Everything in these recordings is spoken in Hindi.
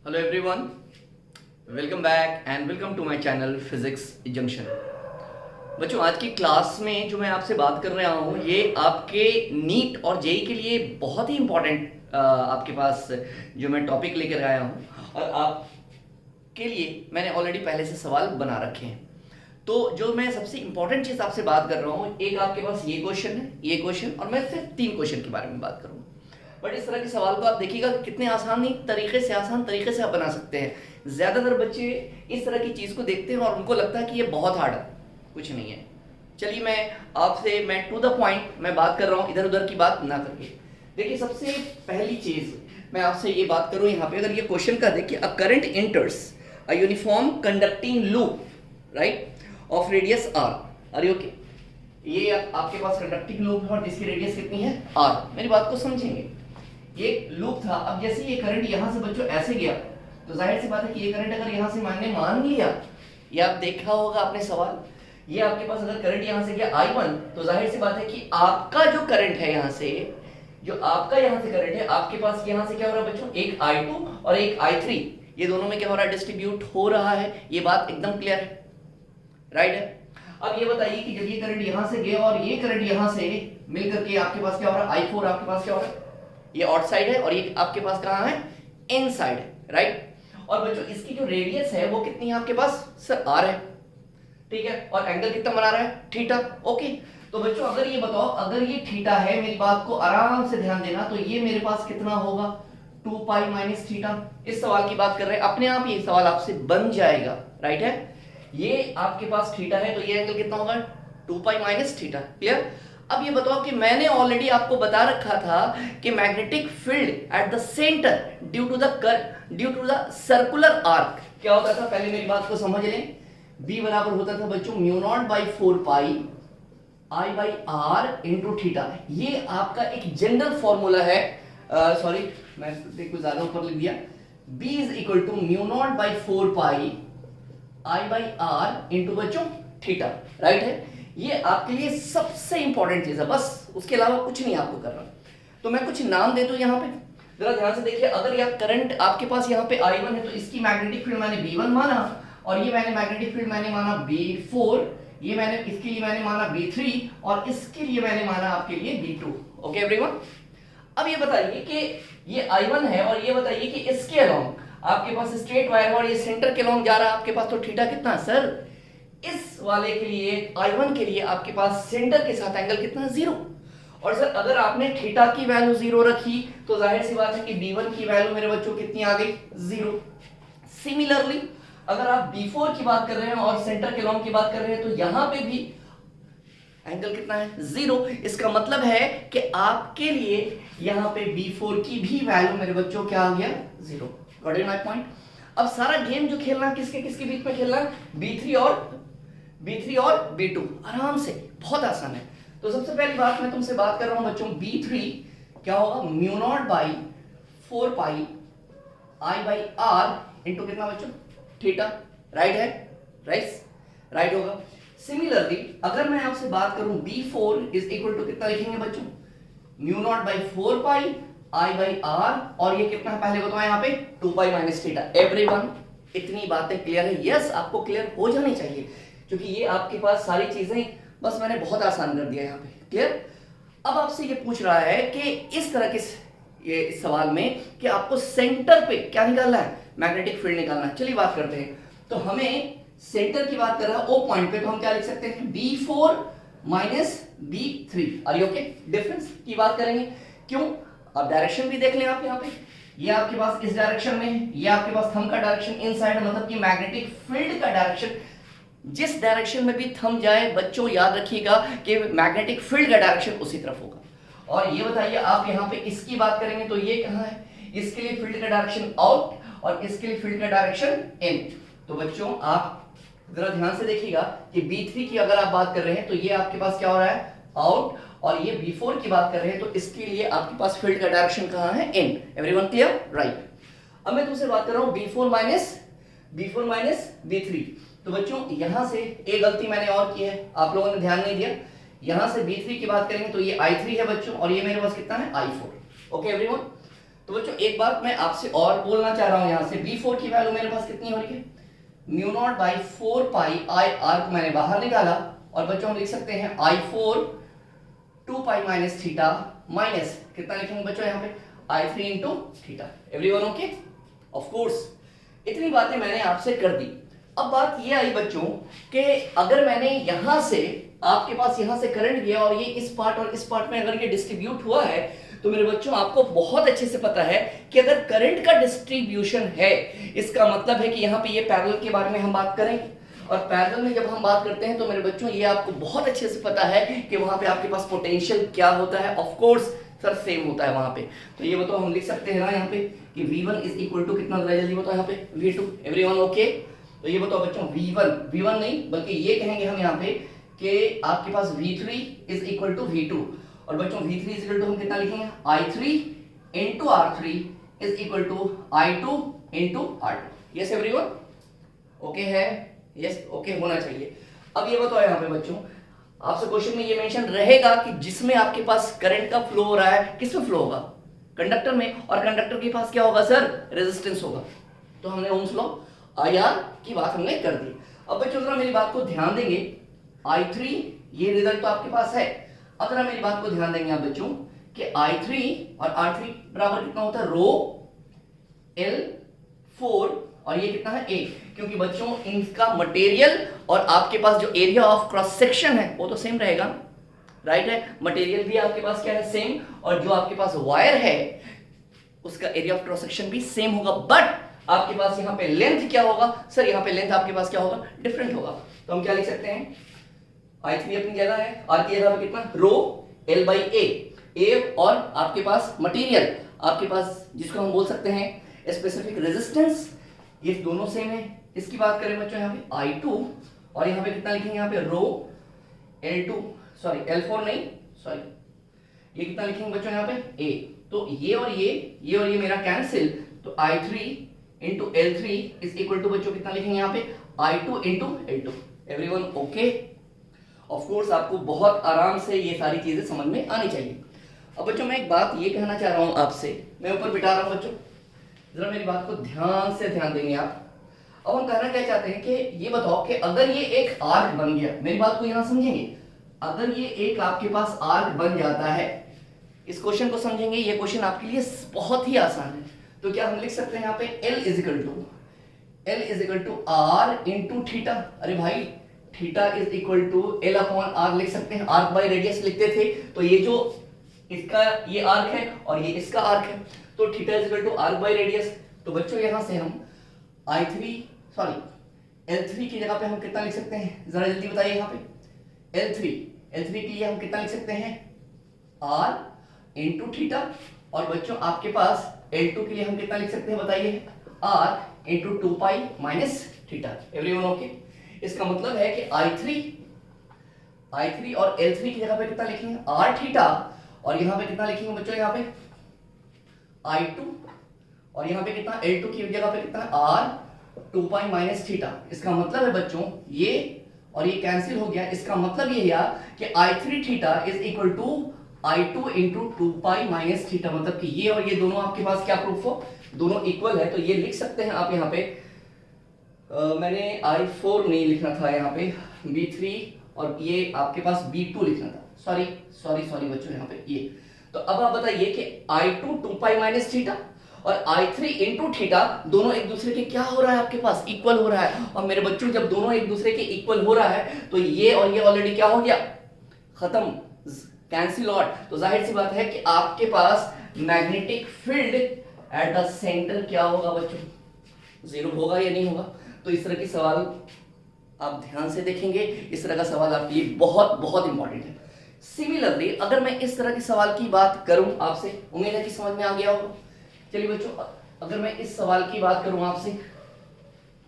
Hello everyone, welcome back and welcome to my channel physics junction. बच्चों, आज की क्लास में जो मैं आपसे बात कर रहा हूँ ये आपके नीट और जेई के लिए बहुत ही इम्पोर्टेंट आपके पास जो मैं टॉपिक लेकर आया हूँ और आपके लिए मैंने ऑलरेडी पहले से सवाल बना रखे हैं। तो जो मैं सबसे इंपॉर्टेंट चीज़ आपसे बात कर रहा हूँ, एक आपके पास ये क्वेश्चन है, ये क्वेश्चन, और मैं सिर्फ 3 क्वेश्चन के बारे में बात करूँगा। बट इस तरह के सवाल को आप देखिएगा कितने आसान तरीके से आप बना सकते हैं। ज़्यादातर बच्चे इस तरह की चीज़ को देखते हैं और उनको लगता है कि ये बहुत हार्ड है। कुछ नहीं है। चलिए मैं टू द पॉइंट मैं बात कर रहा हूँ, इधर उधर की बात ना करके। देखिए, सबसे पहली चीज़ मैं आपसे ये बात करूँ यहाँ पे, अगर ये क्वेश्चन का देखिए, a current enters a uniform conducting loop right of radius R. अरे ओके, ये आपके पास कंडक्टिंग लूप है और जिसकी रेडियस कितनी है आर। मेरी बात को समझेंगे, ये लूप था। अब जैसे ये करंट यहां से बच्चों ऐसे गया, तो जाहिर सी बात है कि ये करंट अगर यहां से मैंने मान लिया, ये आप देखा होगा आपने सवाल, ये आपके पास अगर करंट यहां से गया I1, तो जाहिर सी बात है कि आपका जो करंट है यहां से, जो आपका यहां से करंट है, आपके पास यहां से क्या हो रहा है बच्चों, एक I2 और एक I3, ये दोनों में क्या हो रहा है, डिस्ट्रीब्यूट हो रहा है। ये बात एकदम क्लियर है, राइट है। अब ये बताइए कि जब ये करंट यहां से गया और ये करंट यहां से मिलकर के आपके पास क्या हो रहा है, I4 आपके पास क्या हो रहा है, ये आउट साइड है और ये आपके पास कहां है, इन साइड है, राइट। और बच्चों इसकी जो रेडियस है वो कितनी है आपके पास, सर आर है, ठीक है। और एंगल कितना बना रहा है, थीटा, ओके। तो बच्चों अगर ये बताओ, अगर ये थीटा है, मेरी बात को आराम से ध्यान देना, तो ये मेरे पास कितना होगा, 2 पाई माइनस थीटा। इस सवाल की बात कर रहे हैं, अपने आप ये सवाल आपसे बन जाएगा, राइट है। ये आपके पास थीटा है तो ये एंगल कितना होगा, 2 पाई माइनस थीटा। क्लियर। अब ये बताओ कि मैंने ऑलरेडी आपको बता रखा था कि magnetic field at the centre due to the circular arc क्या होता था, पहले मेरी बात को समझ लें। B बराबर होता था बच्चों mu naught by 4 pi I by R into theta. ये आपका एक जनरल फॉर्मूला है, सॉरी मैं कुछ ज्यादा ऊपर लिख दिया। B is equal to mu naught by 4 pi I by R into बच्चों थीटा, राइट है। ये आपके लिए सबसे इंपॉर्टेंट चीज है, बस उसके अलावा कुछ नहीं आपको करना। तो मैं कुछ नाम दे दूं यहाँ पे, जरा ध्यान से देखिए। अगर यह करंट आपके पास यहाँ पे I1 है तो इसकी मैग्नेटिक फील्ड मैंने B1 माना, और ये मैंने मैग्नेटिक फील्ड मैंने माना B4, ये मैंने इसके लिए मैंने माना B3, और इसके लिए मैंने माना आपके लिए B2। Okay everyone. अब ये बताइए कि ये I1 है और ये बताइए कि इसके अलोंग आपके पास स्ट्रेट वायर और ये सेंटर के अलोंग जा रहा है आपके पास, तो थीटा कितना है सर, इस वाले के लिए I1 के लिए आपके पास सेंटर के साथ एंगल कितना, 0। और सर अगर आपने थीटा की वैल्यू 0 रखी तो जाहिर सी बात है कि B1 की वैल्यू मेरे बच्चों कितनी आ गई, 0। सिमिलरली अगर आप B4 की बात कर रहे हैं और सेंटर के लॉन्ग की बात कर रहे हैं तो यहां पे भी एंगल कितना है, 0। इसका मतलब है कि आपके लिए यहां पे B4 की भी वैल्यू मेरे बच्चों क्या आ गया, 0। Got it my point. अब सारा गेम जो खेलना किसके किसके बीच में खेलना, B3 और B2, आराम से, बहुत आसान है। तो सबसे पहली बात मैं तुमसे बात कर रहा हूं बच्चों, B3 क्या होगा, mu naught by 4 pi I by R into कितना बच्चों, थीटा, राइट है, राइट होगा। सिमिलरली अगर मैं आपसे बात करूं B4 इज इक्वल टू कितना लिखेंगे बच्चों, mu naught by 4 pi I by R, और ये कितना पहले बताओ यहाँ पे, 2 पाई माइनस थीटा। एवरीवन, इतनी बातें क्लियर है? यस, आपको क्लियर हो जानी चाहिए, क्योंकि ये आपके पास सारी चीजें बस मैंने बहुत आसान कर दिया यहाँ पे। क्लियर। अब आपसे ये पूछ रहा है कि इस तरह के ये इस सवाल में कि आपको सेंटर पे क्या निकालना है, मैग्नेटिक फील्ड निकालना है। चलिए बात करते हैं। तो हमें सेंटर की बात कर रहा है ओ पॉइंट पे, तो हम क्या लिख सकते हैं, B4 minus B3। Are you okay. Difference की बात करेंगे, क्यों, अब डायरेक्शन भी देख लें आप यहाँ पे, ये आपके पास इस डायरेक्शन में है, ये आपके पास थंब का डायरेक्शन इनसाइड है, मतलब कि मैग्नेटिक फील्ड का डायरेक्शन जिस डायरेक्शन में भी थंब जाए बच्चों याद रखिएगा कि मैग्नेटिक फील्ड का डायरेक्शन उसी तरफ होगा। और ये बताइए आप यहाँ पे इसकी बात करेंगे तो ये कहाँ है, इसके लिए फील्ड का डायरेक्शन आउट और इसके लिए फील्ड का डायरेक्शन इन। तो बच्चों आप जरा ध्यान से देखिएगा कि B3 की अगर आप बात कर रहे हैं तो ये आपके पास क्या हो रहा है, आउट, और ये B4 की बात कर रहे हैं तो इसके लिए आपके पास फील्ड का डायरेक्शन कहाँ है, इन। Everyone clear, right. अब मैं तुमसे बात कर रहा हूँ B4 माइनस B3। तो बच्चों यहां से एक गलती मैंने और की है, आप लोगों ने ध्यान नहीं दिया। यहां से B3 की बात करेंगे तो ये I3 है बच्चों, और ये मेरे पास कितना है, I4। Okay everyone. तो बच्चों एक बात मैं आपसे और बोलना चाह रहा हूं, यहां से V4 की वैल्यू मेरे पास कितनी हो रही है, mu naught by 4 pi I R को मैंने बाहर निकाला, और बच्चों हम लिख सकते हैं I4 2 pi minus theta minus कितना लिखेंगे बच्चों यहाँ पे I3 into theta. Everyone okay? Of course इतनी बातें मैंने आपसे कर दी। अब बात ये आई बच्चों कि अगर मैंने यहां से आपके पास यहां से करंट गया और ये इस पार्ट और इस पार्ट में अगर ये डिस्ट्रीब्यूट हुआ है, तो मेरे बच्चों आपको बहुत अच्छे से पता है कि अगर करंट का डिस्ट्रीब्यूशन है, इसका मतलब है कि यहाँ पे ये पैरेलल के बारे में हम बात करेंगे, और पैरेलल में जब हम बात करते हैं तो मेरे बच्चों ये आपको बहुत अच्छे से पता है कि वहां पे आपके पास पोटेंशियल क्या होता है। ऑफ कोर्स सर सेम होता है वहां पे। तो ये बताओ हम लिख सकते हैं ना यहाँ पे कि V1 इज इक्वल टू कितना होता है, जल्दी बताओ यहाँ पे V2। Everyone okay? तो ये बताओ बच्चों V1 नहीं बल्कि ये कहेंगे हम यहाँ पे कि आपके पास V3 is equal to V2, और बच्चों V3 इज इक्वल टू हम कितना लिखेंगे I3 into R3 is equal to I2 into R2। Yes everyone okay है? यस ओके होना चाहिए। अब ये बताओ यहाँ पे बच्चों आपसे क्वेश्चन में ये मेंशन रहेगा कि जिसमें आपके पास करंट का फ्लो हो रहा है, किसमें फ्लो होगा, कंडक्टर में, और कंडक्टर के पास क्या होगा सर, रेजिस्टेंस होगा। तो हमने ओम्स लॉ IR की बात हमने कर दी। अब बच्चों जरा मेरी बात को ध्यान देंगे, I3 ये रिजल्ट तो आपके पास है। अब जरा मेरी बात को ध्यान देंगे आप बच्चों कि I3 और R3 बराबर कितना होता है, रो L4, और ये कितना है A, क्योंकि बच्चों इनका मटेरियल और आपके पास जो एरिया ऑफ क्रॉस सेक्शन है वो तो सेम रहेगा, राइट है। मटेरियल भी आपके पास क्या है, सेम, और जो आपके पास वायर है उसका एरिया ऑफ क्रॉस सेक्शन भी सेम होगा, बट आपके पास यहाँ पे लेंथ क्या होगा सर, यहाँ पे लेंथ आपके पास क्या होगा, डिफरेंट होगा। तो हम क्या लिख सकते हैं, I3 अपनी जगह है, R की जगह पे कितना, रो L बाई A, और आपके पास मटेरियल आपके पास जिसको हम बोल सकते हैं स्पेसिफिक रेजिस्टेंस, ये दोनों सेम है। इसकी बात करें बच्चों यहाँ पे I2, और यहाँ पे कितना लिखेंगे, यहाँ पे रो L2 सॉरी L4 नहीं सॉरी ये कितना लिखेंगे बच्चों यहाँ पे A। तो ये और ये मेरा कैंसिल, तो I3 into L3 is equal to बच्चों कितना लिखेंगे यहाँ पे I2 into L2। Everyone okay? Of course आपको बहुत आराम से ये सारी चीजें समझ में आनी चाहिए। अब बच्चों मैं एक बात ये कहना चाह रहा हूं आपसे, मैं ऊपर बिठा रहा हूं बच्चों, जरा मेरी बात को ध्यान से ध्यान देंगे आप। अब हम कहना क्या चाहते हैं कि ये बताओ कि अगर ये एक आर्क बन गया, मेरी बात को यहां समझेंगे, अगर ये एक आपके पास आर्क बन जाता है, इस क्वेश्चन को समझेंगे, ये क्वेश्चन आपके लिए बहुत ही आसान है। तो क्या हम लिख सकते हैं यहाँ पे L is equal to R into theta. अरे भाई theta is equal to L upon R लिख सकते हैं, आर्क बाई रेडियस लिखते थे, तो ये जो इसका ये आर्क है और ये इसका आर्क है, तो theta is equal to arc by radius. तो बच्चों यहां से हम L3 की जगह पे हम कितना लिख सकते हैं, जरा जल्दी बताइए। यहाँ पे L3 के लिए हम कितना लिख सकते हैं, R इंटू थीटा, और बच्चों आपके पास L2 के लिए हम कितना लिख सकते हैं बताइए, R into 2 pi minus theta. Everyone okay? इसका मतलब है कि I3 और L3 की जगह पे कितना लिखेंगे, R थीटा, और यहाँ पे कितना लिखेंगे बच्चों, यहाँ पे I2, और यहाँ पे कितना L2 की जगह पे कितना R 2 पाई माइनस थीटा। इसका मतलब है बच्चों ये और ये कैंसिल हो गया, इसका मतलब ये है कि I3 theta is equal to I2 into 2 pi minus theta, मतलब कि ये और ये दोनों आपके पास क्या प्रूफ हो, दोनों इक्वल है। तो ये लिख सकते हैं आप यहाँ पे, मैंने I4 नहीं लिखना था, यहाँ पे B3, और ये आपके पास B2 लिखना था, सॉरी बच्चों यहाँ पे ये। तो अब आप बताइए कि I2 2 पाई माइनस थीटा और I3 इंटू थीटा दोनों एक दूसरे के क्या हो रहा है, आपके पास इक्वल हो रहा है। और मेरे बच्चों जब दोनों एक दूसरे के इक्वल हो रहा है तो ये और ये ऑलरेडी क्या हो गया, खत्म, कैंसिल आउट। तो जाहिर सी बात है कि आपके पास magnetic field at the centre क्या होगा बच्चों, जीरो होगा या नहीं होगा। तो इस तरह की सवाल आप ध्यान से देखेंगे, इस तरह का सवाल आपके लिए बहुत बहुत इंपॉर्टेंट है। सिमिलरली अगर मैं इस तरह के सवाल की बात करूं आपसे, उम्मीद है कि समझ में आ गया होगा। चलिए बच्चों, अगर मैं इस सवाल की बात करूं आपसे,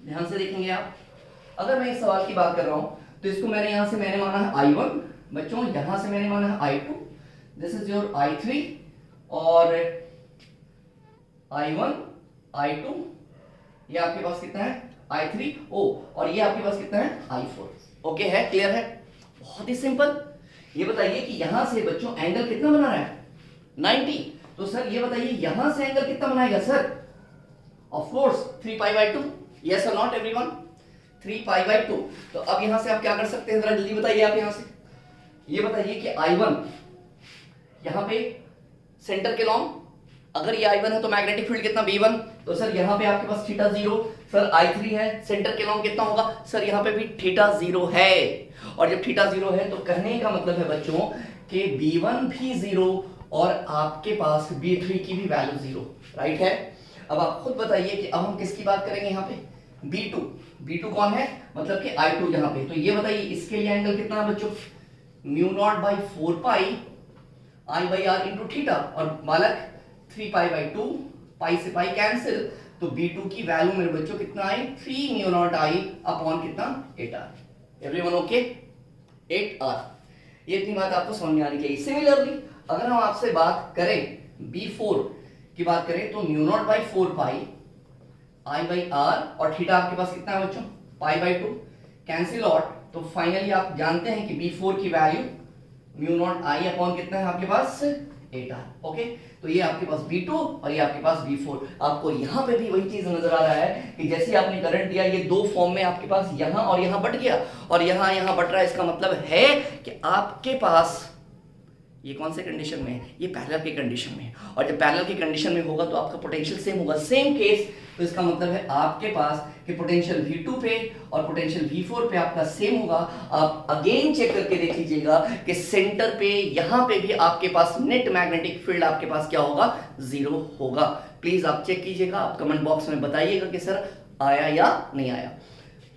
ध्यान से देखेंगे आप। अगर मैं इस सवाल की बात कर रहा हूं तो इसको मैंने माना है I1, बच्चों यहां से मैंने माना है I2, this is your I3, और I1 I2, ये आपके पास कितना है I3, और ये आपके पास कितना है I4। ओके है, क्लियर है, बहुत ही सिंपल। ये बताइए कि यहां से बच्चों एंगल कितना बना रहा है 90, तो सर ये बताइए यहां से एंगल कितना बनाएगा sir? Of course 3 pi by 2। Yes और नॉट एवरीवन? 3 pi by 2। तो अब यहां से आप क्या कर सकते हैं, जरा जल्दी बताइए आप यहां से। ये बताइए कि I1 यहां पे सेंटर के लॉन्ग, अगर ये I1 है तो मैग्नेटिक फील्ड कितना B1, तो सर यहां पे आपके पास थीटा 0। सर I3 है, सेंटर के लॉन्ग कितना होगा सर? यहां पे भी थीटा 0 है। और जब थीटा 0 है तो कहने का मतलब है बच्चों कि B1 भी 0 और आपके पास B3 की भी वैल्यू 0, राइट है। अब आप खुद बताइए कि अब हम किसकी बात करेंगे यहाँ पे? B2। B2 कौन है? मतलब कि I2 यहाँ पे। तो ये बताइए इसके लिए एंगल कितना है बच्चों? Mu naught by 4 pi I by R into theta, और मालक 3 पाई बाई 2, पाई से पाई कैंसिल, तो B2 की वैल्यू मेरे बच्चों कितना आई? 3 म्यू नॉट आई अपॉन कितना? 8R। Everyone okay? 8R। ये इतनी बात आपको समझ में आनी चाहिए। सिमिलरली अगर हम आपसे बात करें B4 की बात करें तो mu naught by 4 pi I by R, और थीटा आपके पास कितना है बच्चों? पाई बाई 2 कैंसिल आउट, तो फाइनली आप जानते हैं कि B4 की value mu naught I upon कितना है आपके पास? 8R। ओके, तो ये आपके पास B2 और ये आपके पास B4। आपको यहां पे भी वही चीज नजर आ रहा है कि जैसे आपने करंट दिया, ये दो फॉर्म में आपके पास यहां और यहां बट गया, और यहां बट रहा है। इसका मतलब है कि आपके पास ये कौन से कंडीशन में है? ये पैरेलल की कंडीशन में है, और जब पैरेलल की कंडीशन में होगा तो आपका पोटेंशियल सेम होगा, सेम केस। तो इसका मतलब है आपके पास कि पोटेंशियल V2 पे और पोटेंशियल V4 पे आपका सेम होगा। आप अगेन चेक करके देख लीजिएगा कि सेंटर पे यहां पे भी आपके पास नेट मैग्नेटिक फील्ड आपके पास क्या होगा? 0 होगा। प्लीज आप चेक कीजिएगा, आप कमेंट बॉक्स में बताइएगा कि सर आया या नहीं आया।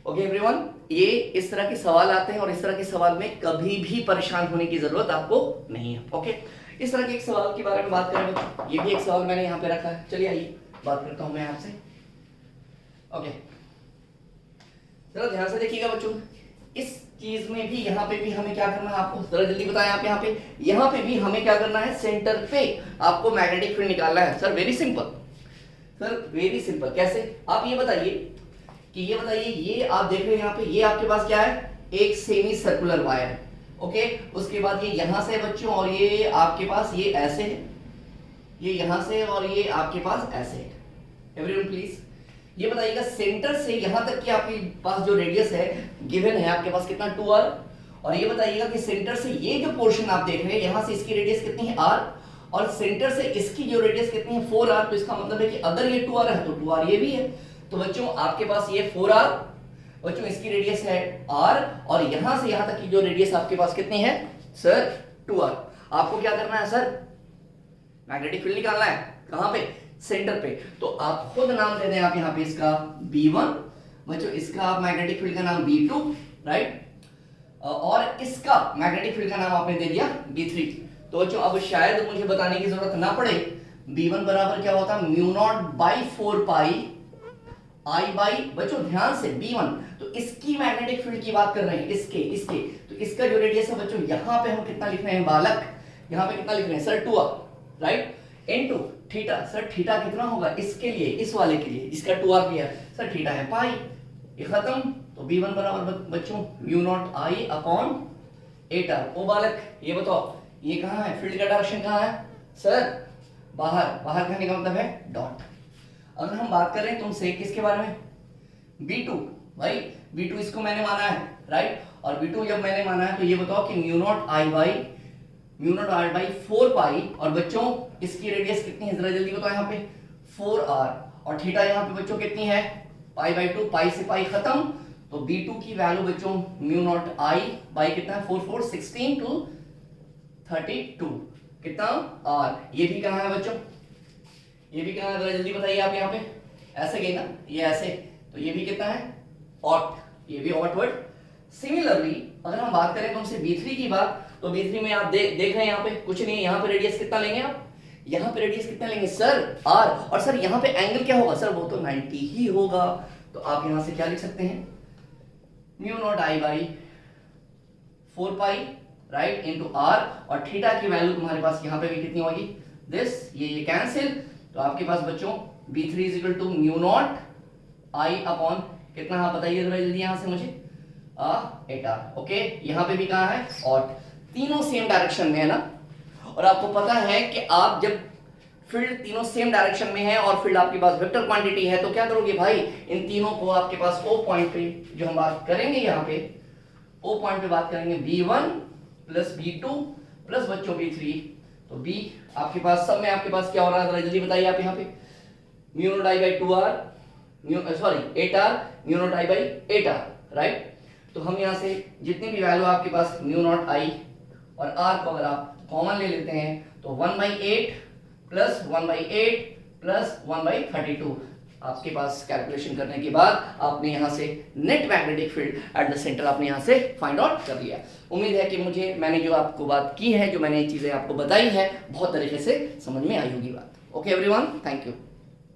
ओके एवरीवन, ये इस तरह के सवाल आते हैं और इस तरह के सवाल में कभी भी परेशान होने की जरूरत आपको नहीं है। ओके, इस तरह के एक सवाल के बारे में बात करें बच्चों। ये भी एक सवाल मैंने यहाँ पे रखा है, चलिए आइए बात करता हूं मैं आपसे। ओके, जरा ध्यान से देखिएगा बच्चों, इस चीज में भी यहाँ पे भी हमें क्या करना है आपको जरा जल्दी बताएं। आप यहाँ पे भी हमें क्या करना है? सेंटर पे आपको मैग्नेटिक फील्ड निकालना है। Sir very simple, sir very simple. कैसे? आप ये बताइए कि ये आप देख रहे हैं यहाँ पे, ये आपके पास क्या है? एक सेमी सर्कुलर वायर है। ओके, उसके बाद ये यहां से बच्चों, और ये आपके पास ये ऐसे है, ये यहां से और ये आपके पास ऐसे है। एवरीवन प्लीज ये बताइएगा सेंटर से यहां तक की आपके पास जो रेडियस है गिवन है आपके पास कितना? 2R। और ये बताइएगा कि सेंटर से ये जो पोर्शन आप देख रहे हैं यहां से इसकी रेडियस कितनी है? R, और सेंटर से इसकी जो रेडियस कितनी है? 4R। तो इसका मतलब है कि अगर ये 2R है तो 2R ये भी है। तो बच्चों आपके पास ये 4R, बच्चों इसकी रेडियस है R, और यहां से यहां तक की जो रेडियस आपके पास कितनी है सर? 2R। आपको क्या करना है सर? मैग्नेटिक फील्ड निकालना है। कहां पे? सेंटर पे। तो आप खुद नाम दे दें आप यहां पे इसका B1, बच्चों इसका आप मैग्नेटिक फील्ड का नाम B2, राइट, और इसका मैग्नेटिक फील्ड का नाम आपने दे दिया B3। तो बच्चों अब शायद मुझे बताने की जरूरत ना पड़े, B1 बराबर क्या होता है? Mu naught by 4 pi I by, बच्चों ध्यान से B1, तो इसकी मैग्नेटिक फील्ड की बात कर रहे हैं, इसके तो इसका जो रेडियस है बच्चों यहां पे हम कितना लिख रहे हैं बालक? यहां पे कितना लिख रहे हैं sir? 2R, right, into theta. Sir theta कितना होगा इसके लिए, इस वाले के लिए? इसका 2R भी है सर, थीटा है पाई। ये खत्म, तो B1 बराबर बच्चों mu naught I upon 8R। ओ बालक ये बताओ ये कहां है? फील्ड का डायरेक्शन कहां है सर? बाहर कहने का मतलब है डॉट। अगर हम बात करें तुमसे किसके बारे में? B2, भाई B2 इसको मैंने माना है, राइट, और B2 जब मैंने माना है तो ये बताओ कि म्यू नॉट I बाई 4 पाई, और बच्चों इसकी रेडियस कितनी है? जरा जल्दी बताओ यहाँ पे 4R, और थीटा यहाँ पे बच्चों कितनी है? पाई बाई 2, पाई से पाई खत्म। तो B2 की वैल्यू बच्चों म्यू नॉट I बाई कितना है? 4 4 16 टू 32 कितना? R। ये भी कहाँ है बच्चों? ये भी कहाँ है? जरा जल्दी बताइए आप। यहाँ पे ऐसे गई ना, ये ऐसे, तो ये भी कितना है? ऑट, ये भी ऑट वर्ड। सिमिलरली अगर हम बात करें तुमसे B3 की बात, तो B3 में आप देख रहे हैं यहाँ पे कुछ नहीं है। यहाँ पे रेडियस कितना लेंगे आप? यहाँ पे रेडियस कितना लेंगे सर? R। और सर यहाँ पे एंगल क्या होगा सर? वो तो 90 ही होगा। तो आप यहाँ से क्या लिख सकते हैं? Mu naught I by 4 pi, right, into R, और थीटा की वैल्यू तुम्हारे पास यहाँ पे भी कितनी होगी? दिस, ये कैंसिल। तो आपके पास बच्चों B3 is equal to mu naught I upon कितना? हाँ बताइए जरा जल्दी यहाँ से मुझे। 8R। ओके, यहाँ पे भी कहाँ है? और तीनों सेम डायरेक्शन में है ना। और आपको पता है कि आप जब फील्ड तीनों सेम डायरेक्शन में है और फील्ड आपके पास वेक्टर क्वांटिटी है, तो क्या करोगे भाई, इन तीनों को आपके पास ओ पॉइंट पे जो हम बात करेंगे, यहाँ पे ओ पॉइंट पे बात करेंगे v1 प्लस v2 प्लस बच्चों v3, तो b आपके पास सब में आपके पास क्या हो रहा है, जल्दी बताइए आप यहाँ पे, mu naught I by 2r, sorry 8r mu naught I by 8r, right. तो हम यहाँ से जितनी भी वैल्यू आपके पास म्यू नॉट आई और r को अगर आप कॉमन ले लेते हैं तो 1/8 प्लस 1/8 प्लस 1/32 आपके पास कैलकुलेशन करने के बाद आपने यहाँ से net magnetic field at the centre आपने यहाँ से फाइंड आउट कर लिया। उम्मीद है कि मैंने जो आपको बात की है, जो मैंने चीज़ें आपको बताई है, बहुत तरीके से समझ में आई होगी बात। Okay everyone, thank you.